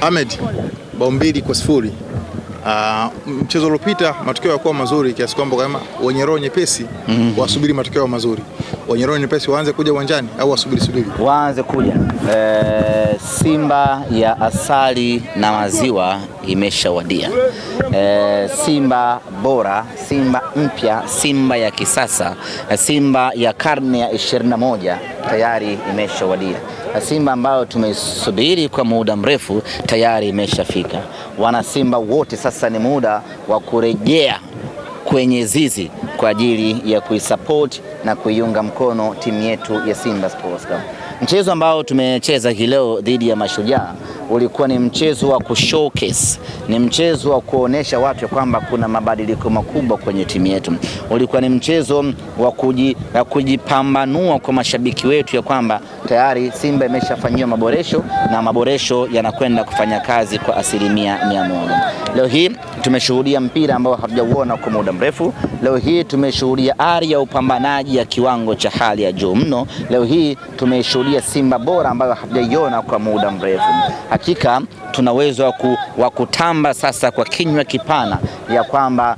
Ahmed, bao 2-0. Mchezo uliopita matokeo yalikuwa mazuri kiasi kwamba kama wenye roho nyepesi wasubiri matokeo mazuri. Wenye roho nyepesi waanze kuja uwanjani au wasubiri? Waanze kuja. Simba ya asali na maziwa imeshawadia. Simba bora, Simba mpya, Simba ya kisasa, Simba ya karne ya 21 tayari imeshawadia. Simba ambayo tumesubiri kwa muda mrefu tayari imeshafika. Wana Simba wote sasa ni muda wa kurejea kwenye zizi kwa ajili ya kuisupport na kuiunga mkono timu yetu ya Simba Sports Club. Mchezo ambao tumecheza hii leo dhidi ya Mashujaa ulikuwa ni mchezo wa kushowcase, ni mchezo wa kuonesha watu kwamba kuna mabadiliko makubwa kwenye timu yetu. Ulikuwa ni mchezo wa kujipambanua kwa mashabiki wetu ya kwamba tayari Simba imeshafanyiwa maboresho na maboresho yanakwenda kufanya kazi kwa 100%. Leo hii tumeshuhudia mpira ambao hatujauona kwa muda mrefu. Leo hii tumeshuhudia ari ya upambanaji ya kiwango cha hali ya juu mno. Leo hii tumeshuhudia Simba bora ambayo hatujaiona kwa muda mrefu. Hakika tuna uwezo wa kutamba sasa kwa kinywa kipana ya kwamba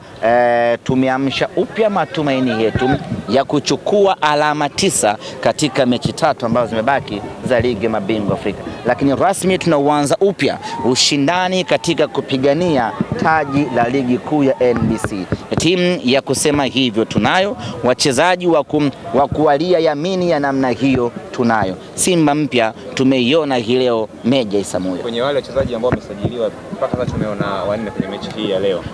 tumeamsha upya matumaini yetu ya kuchukua alama 9 katika mechi 3 ambazo zimebaki za ligi ya mabingwa Afrika. Lakini rasmi tunauanza upya ushindani katika kupigania taji la ligi kuu ya NBC. Timu ya kusema hivyo tunayo, wachezaji wa kualia yamini ya namna hiyo tunayo. Simba mpya tumeiona hii leo Meja Isamuhyo. Kwenye wale wachezaji ambao wamesajiliwa mpaka sasa tumeona 4 kwenye mechi hii ya leo.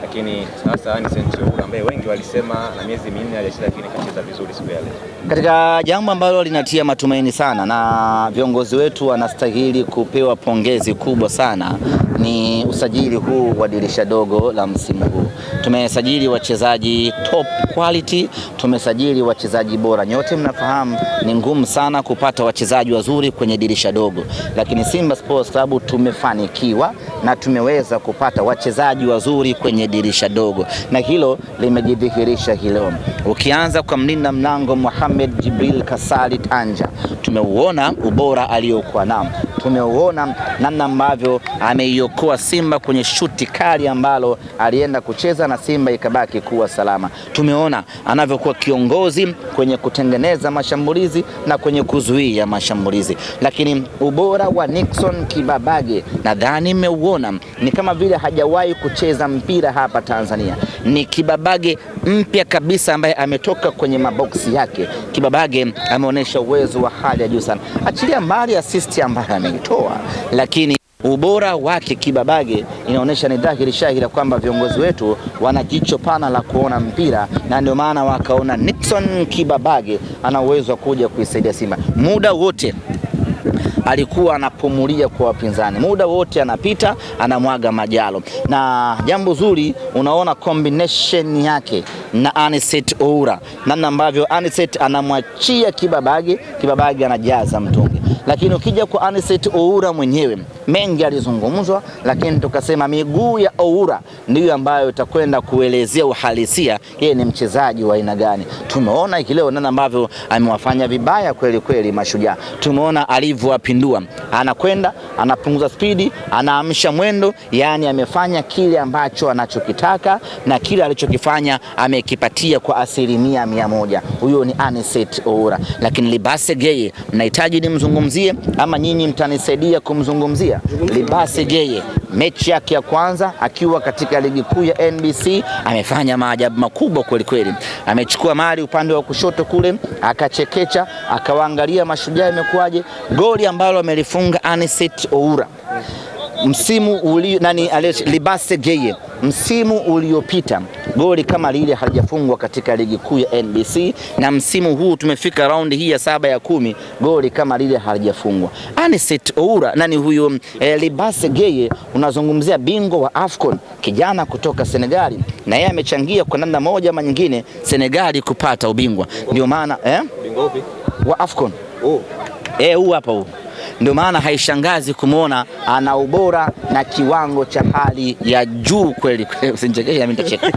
Lakini sasa Anicet Oura ambaye wengi walisema na miezi 4 hajacheza, lakini kacheza vizuri siku ya leo. Katika jambo ambalo linatia matumaini sana na viongozi wetu wanastahili kupewa pongezi kubwa sana ni usajili huu wa dirisha dogo la msimu huu. Tumesajili wachezaji top quality, tumesajili wachezaji bora. Nyote mnafahamu ni ngumu sana kupata wachezaji wazuri kwenye dirisha dogo, lakini Simba Sports Club tumefanikiwa na tumeweza kupata wachezaji wazuri kwenye dirisha dogo, na hilo limejidhihirisha hilo. Ukianza kwa mlinda mlango Mohamed Jibril Kasali Tanja, tumeuona ubora aliokuwa nao, tumeuona namna ambavyo ameiokoa Simba kwenye shuti kali ambalo alienda kucheza na Simba ikabaki kuwa salama. Tumeona anavyokuwa kiongozi kwenye kutengeneza mashambulizi na kwenye kuzuia mashambulizi. Lakini ubora wa Nixon Kibabage nadhani mmeuona, ni kama vile hajawahi kucheza mpira hapa Tanzania. Ni Kibabage mpya kabisa ambaye ametoka kwenye maboksi yake. Kibabage ameonyesha uwezo wa hali ya juu sana. Achilia mbali assist ambayo ameitoa, lakini ubora wake Kibabage inaonyesha ni dhahiri shahiri kwamba viongozi wetu wana jicho pana la kuona mpira, na ndio maana wakaona Nixon Kibabage ana uwezo wa kuja kuisaidia Simba. Muda wote alikuwa anapumulia kwa wapinzani, muda wote anapita anamwaga majalo. Na jambo zuri, unaona combination yake na Anicet Oura, namna ambavyo Anicet anamwachia Kibabage, Kibabage anajaza mtungi. Lakini ukija kwa Anicet Oura mwenyewe, mengi alizungumzwa, lakini tukasema miguu ya Oura ndiyo ambayo itakwenda kuelezea uhalisia yeye ni mchezaji wa aina gani. Tumeona leo namna ambavyo amewafanya vibaya kweli kweli Mashujaa. Tumeona alivyowapindua, anakwenda anapunguza spidi, anaamsha mwendo, yani amefanya kile ambacho anachokitaka, na kile alichokifanya amekipatia kwa 100%. Huyo ni Anicet Oura. Lakini Libase Geye, mnahitaji nimzungumzie ama nyinyi mtanisaidia kumzungumzia? Libase Geye, mechi yake ya kwanza akiwa katika ligi kuu ya NBC amefanya maajabu makubwa kweli kweli. Amechukua mali upande wa kushoto kule, akachekecha, akawaangalia Mashujaa imekuaje. Goli ambalo amelifunga Anicet Oura msimu Libase Geye msimu uliopita, goli kama lile halijafungwa katika ligi kuu ya NBC, na msimu huu tumefika raundi hii ya 7 ya 10, goli kama lile halijafungwa. Anicet Oura huyo Libase Geye, unazungumzia bingwa wa AFCON, kijana kutoka Senegali, na yeye amechangia kwa namna moja ama nyingine Senegali kupata ubingwa. Ndio maana bingwa wa AFCON huu hapa huu. Ndio maana haishangazi kumuona ana ubora na kiwango cha hali ya juu kweli. Usinichekeshe mimi nitacheka.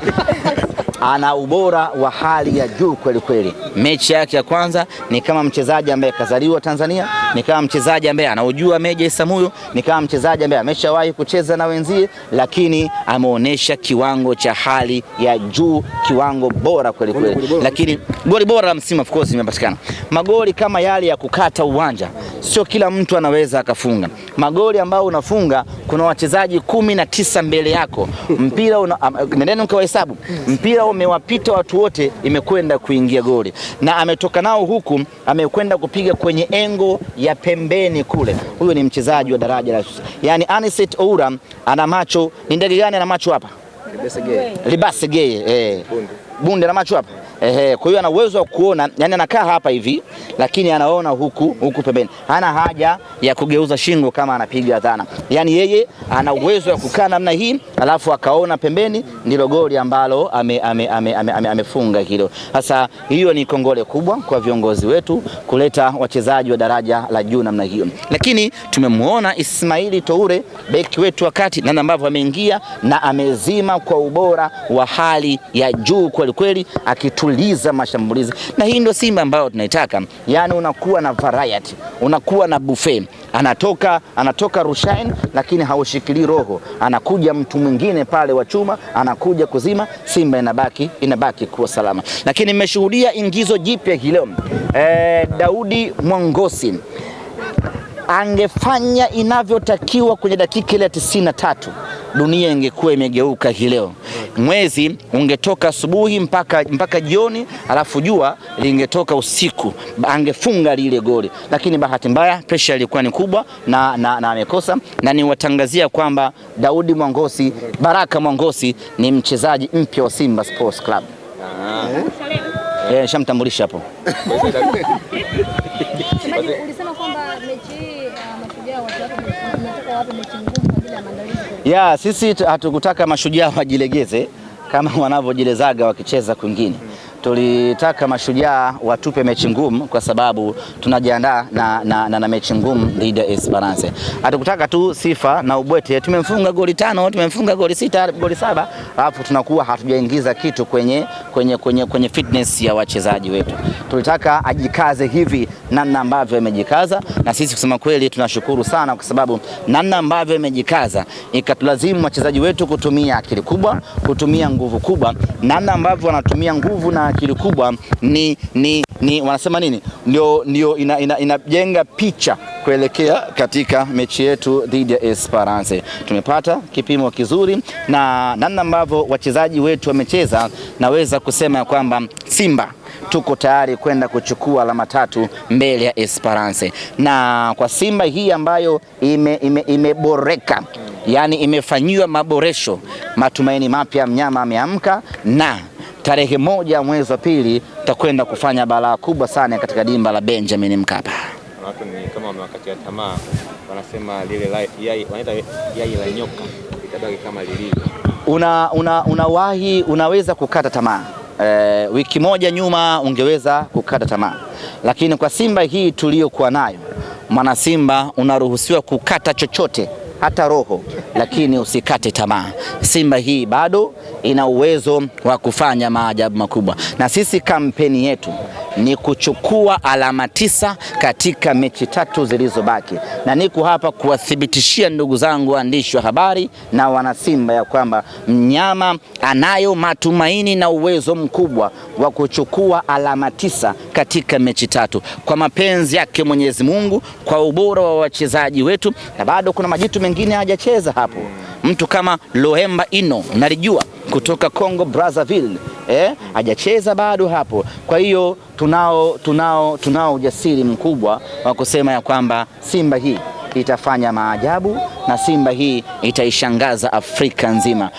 ana ubora wa hali ya juu kweli kweli. Mechi yake ya kwanza ni kama mchezaji ambaye kazaliwa Tanzania, ni kama mchezaji ambaye anaujua Meja Isamuhyo, ni kama mchezaji ambaye ameshawahi kucheza na wenzie, lakini ameonyesha kiwango cha hali ya juu, kiwango bora kweli kweli. Lakini goli bora la msimu of course limepatikana. Magoli kama yale ya kukata uwanja sio kila mtu anaweza akafunga. Magoli ambao unafunga, kuna wachezaji 19 mbele yako, mpira nendeni mkawahesabu, mpira umewapita watu wote, imekwenda kuingia goli, na ametoka nao huku amekwenda kupiga kwenye engo ya pembeni kule. Huyo ni mchezaji wa daraja la, yani Anicet Oura ana macho. Ni ndege gani ana macho hapa? Libase Geye. Bunde ana macho hapa. Kwa hiyo ana uwezo wa kuona, yani anakaa hapa hivi lakini anaona huku pembeni. Hana haja ya kugeuza shingo kama anapiga dhana. Yani yeye ana uwezo wa kukaa namna hii alafu akaona pembeni, ndilo goli ambalo amefunga hilo. Sasa hiyo ni kongole kubwa kwa viongozi wetu kuleta wachezaji wa daraja la juu namna hiyo. Lakini tumemwona Ismail Toure, beki wetu wakati na ambavyo ameingia na amezima kwa ubora wa hali ya juu kweli kweli, akituliza mashambulizi. Na hii ndio Simba ambayo tunaitaka. Yani unakuwa na variety, unakuwa na buffet. Anatoka Rushain lakini haushikili roho, anakuja mtu mwingine pale wa chuma anakuja kuzima, Simba inabaki kuwa salama. Lakini nimeshuhudia ingizo jipya leo. Daudi Mwangosi angefanya inavyotakiwa kwenye dakika ile 93, dunia ingekuwa imegeuka leo. Mwezi ungetoka asubuhi mpaka jioni, alafu jua lingetoka usiku, angefunga lile goli. Lakini bahati mbaya pressure ilikuwa ni kubwa na amekosa. Na niwatangazia kwamba Daudi Mwangosi, Baraka Mwangosi ni mchezaji mpya wa Simba Sports Club. Shamtambulisha hapo. Ulisema kwamba mechi hii Mashujaa wanataka wape mechi ngumu kwa ajili ya maandalizi. Sisi hatukutaka Mashujaa wajilegeze kama wanavyojilezaga wakicheza kwingine. Tulitaka Mashujaa watupe mechi ngumu kwa sababu tunajiandaa na mechi ngumu dhidi ya Esperance. Hatukutaka tu sifa na ubwete, tumemfunga goli 5, tumemfunga goli 6, goli 7, alafu tunakuwa hatujaingiza kitu kwenye fitness ya wachezaji wetu. Tulitaka ajikaze hivi namna ambavyo amejikaza, na sisi kusema kweli tunashukuru sana kwa sababu namna ambavyo amejikaza ikatulazimu wachezaji wetu kutumia akili kubwa, kutumia nguvu kubwa. Namna ambavyo wanatumia nguvu na akili kubwa ni wanasema nini? Ndio inajenga picha kuelekea katika mechi yetu dhidi ya Esperance. Tumepata kipimo kizuri na namna ambavyo wachezaji wetu wamecheza, naweza kusema kwamba Simba tuko tayari kwenda kuchukua alama 3 mbele ya Esperance. Na kwa Simba hii ambayo imeboreka, yani imefanyiwa maboresho, matumaini mapya, mnyama ameamka, na tarehe 1 mwezi wa pili tutakwenda kufanya balaa kubwa sana katika dimba la Benjamin Mkapa. Watu ni kama wamewakatia tamaa, wanasema lile wanaita yai la nyoka itabaki kama lilivyo. Unaweza kukata tamaa. Wiki moja nyuma ungeweza kukata tamaa, lakini kwa Simba hii tuliyokuwa nayo, mwana Simba unaruhusiwa kukata chochote, hata roho, lakini usikate tamaa. Simba hii bado ina uwezo wa kufanya maajabu makubwa, na sisi kampeni yetu ni kuchukua alama 9 katika mechi 3 zilizobaki. Na niko hapa kuwathibitishia ndugu zangu waandishi wa habari na wana Simba ya kwamba mnyama anayo matumaini na uwezo mkubwa wa kuchukua alama 9 katika mechi 3 kwa mapenzi yake Mwenyezi Mungu, kwa ubora wa wachezaji wetu, na bado kuna majitu mengine hajacheza hapo. Mtu kama Lohemba Ino nalijua kutoka Congo Brazzaville, hajacheza bado hapo. Kwa hiyo tunao ujasiri mkubwa wa kusema ya kwamba Simba hii itafanya maajabu, na Simba hii itaishangaza Afrika nzima,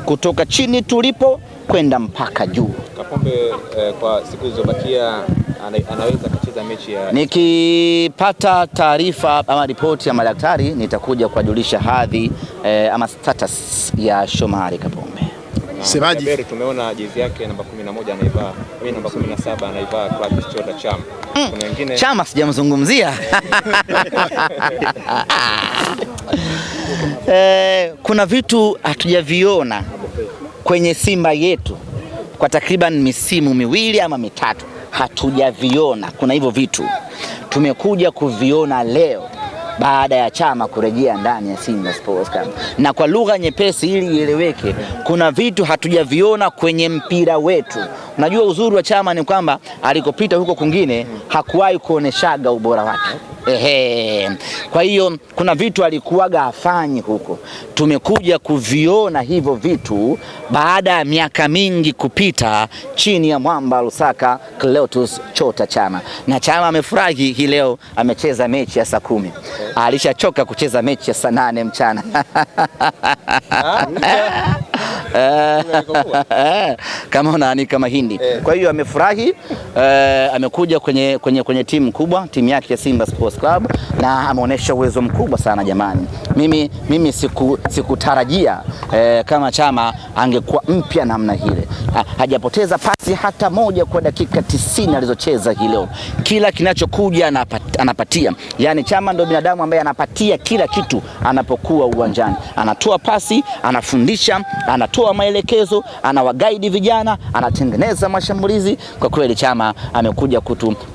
kutoka chini tulipo kwenda mpaka juu. Kapombe kwa siku zilizobakia anaweza kucheza mechi ya... Nikipata taarifa ama ripoti ya madaktari nitakuja kuwajulisha hadhi ama status ya Shomari Kapombe. Semaji, tumeona jezi yake namba 11 anaivaa, namba 17 anaivaa Clatous Chota Chama. Kuna wengine Chama sijamzungumzia. Kuna vitu hatujaviona kwenye Simba yetu kwa takriban misimu miwili ama mitatu hatujaviona. Kuna hivyo vitu tumekuja kuviona leo baada ya Chama kurejea ndani ya Simba Sports Club. Na kwa lugha nyepesi ili ieleweke, kuna vitu hatujaviona kwenye mpira wetu. Unajua uzuri wa Chama ni kwamba alikopita huko kwingine hakuwahi kuoneshaga ubora wake. Kwa hiyo kuna vitu alikuwaga hafanyi huko. Tumekuja kuviona hivyo vitu baada ya miaka mingi kupita chini ya mwamba Lusaka Clatous Chota Chama. Na Chama amefurahi hii leo, amecheza mechi ya saa 10. Alishachoka kucheza mechi ya saa 8 mchana. Kama unaanika mahindi. Kwa hiyo amefurahi, amekuja kwenye timu kubwa, timu yake ya Simba Sports Club, na ameonyesha uwezo mkubwa sana jamani. Mimi sikutarajia kama Chama angekuwa mpya namna hile. Hajapoteza pasi hata moja kwa dakika 90 alizocheza hii leo. Kila kinachokuja anapatia. Yaani Chama ndio binadamu ambaye anapatia kila kitu anapokuwa uwanjani. Anatoa pasi, anafundisha, anatoa maelekezo, anawaguide vijana, anatengeneza mashambulizi. Kwa kweli Chama amekuja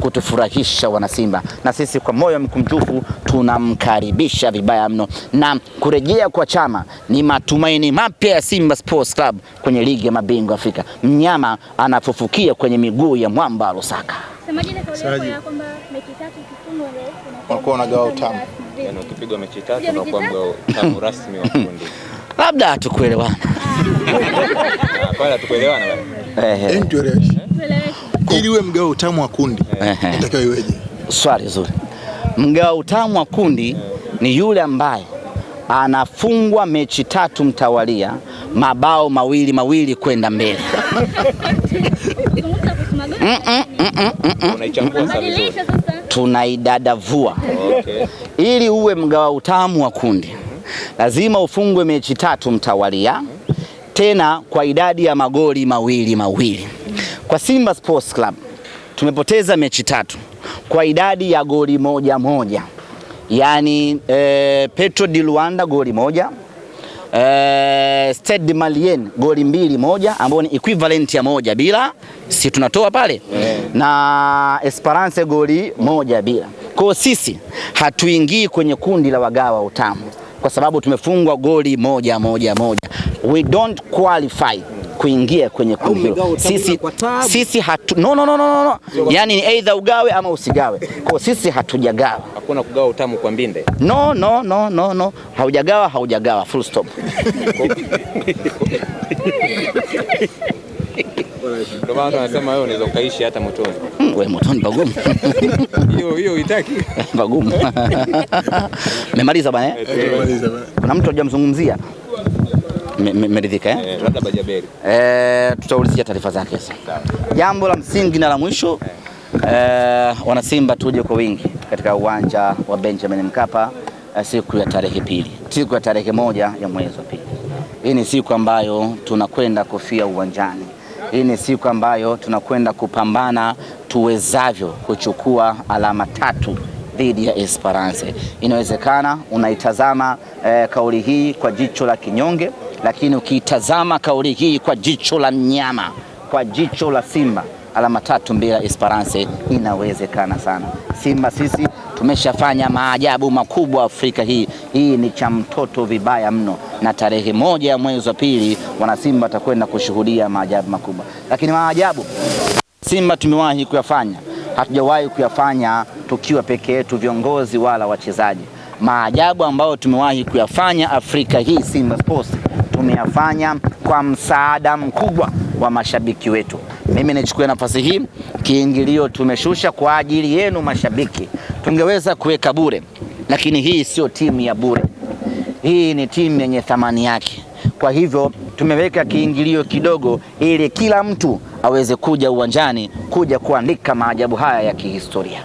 kutufurahisha wanasimba, na sisi kwa moyo mkunjufu tunamkaribisha vibaya mno. Na kurejea kwa Chama ni matumaini mapya ya Simba Sports Club kwenye ligi ya mabingwa Afrika. Mnyama anafufukia kwenye miguu ya mwamba Lusaka. Semaje kauli yako kwamba mechi 3 kifungwa leo unakuwa unagawa utamu? Yaani ukipigwa mechi 3 unakuwa utamu rasmi wa kundi. Labda hatukuelewana. Pale hatukuelewana bwana. Tueleweshe. Ili uwe mgao utamu wa kundi inatakiwa iweje? Swali zuri. Mgao utamu wa kundi ni yule ambaye anafungwa mechi 3 mtawalia, mabao mawili kwenda mbele. Unaichambua sasa vizuri. Tunaidadavua. Okay. Ili uwe mgao utamu wa kundi lazima ufungwe mechi 3 mtawalia, tena kwa idadi ya magoli mawili. Kwa Simba Sports Club tumepoteza mechi 3 kwa idadi ya goli moja. Yaani Petro di Luanda goli 1, Stade de Malien goli 2-1 ambao ni equivalent ya 1-0, si tunatoa pale, na Esperance goli 1-0. Kwa sisi hatuingii kwenye kundi la wagawa utamu kwa sababu tumefungwa goli moja. We don't qualify kuingia kwenye kundi hilo. Sisi hatu no. Yaani ni either ugawe ama usigawe. Kwa sisi hatujagawa. Hakuna kugawa utamu kwa mbinde. No. Haujagawa full stop. Ndio maana tunasema wewe unaweza ukaishi hata motoni. Wewe motoni bagumu. Hiyo uitaki. Bagumu. Memaliza bwana Memaliza bwana. Kuna mtu hajamzungumzia. Meridhika labda Bajaberi. Tutaulizia taarifa zake sasa. Jambo la msingi na la mwisho, wanasimba tuje kwa wingi katika uwanja wa Benjamin Mkapa siku ya tarehe 2, siku ya tarehe 1 ya mwezi wa 2. Hii ni siku ambayo tunakwenda kufia uwanjani. Hii ni siku ambayo tunakwenda kupambana tuwezavyo kuchukua alama 3 dhidi ya Esperance. Inawezekana unaitazama kauli hii kwa jicho la kinyonge, lakini ukiitazama kauli hii kwa jicho la mnyama, kwa jicho la Simba, alama 3 mbele ya Esperance inawezekana sana. Simba sisi tumeshafanya maajabu makubwa Afrika hii. Hii ni cha mtoto vibaya mno, na tarehe 1 ya mwezi wa 2 wanasimba watakwenda kushuhudia maajabu makubwa. Lakini maajabu Simba tumewahi kuyafanya, hatujawahi kuyafanya tukiwa peke yetu viongozi wala wachezaji. Maajabu ambayo tumewahi kuyafanya Afrika hii Simba Sports tumeyafanya kwa msaada mkubwa wa mashabiki wetu. Mimi nichukue nafasi hii, kiingilio tumeshusha kwa ajili yenu mashabiki. Tungeweza kuweka bure, lakini hii sio timu ya bure. Hii ni timu yenye thamani yake. Kwa hivyo tumeweka kiingilio kidogo ili kila mtu aweze kuja uwanjani kuja kuandika maajabu haya ya kihistoria.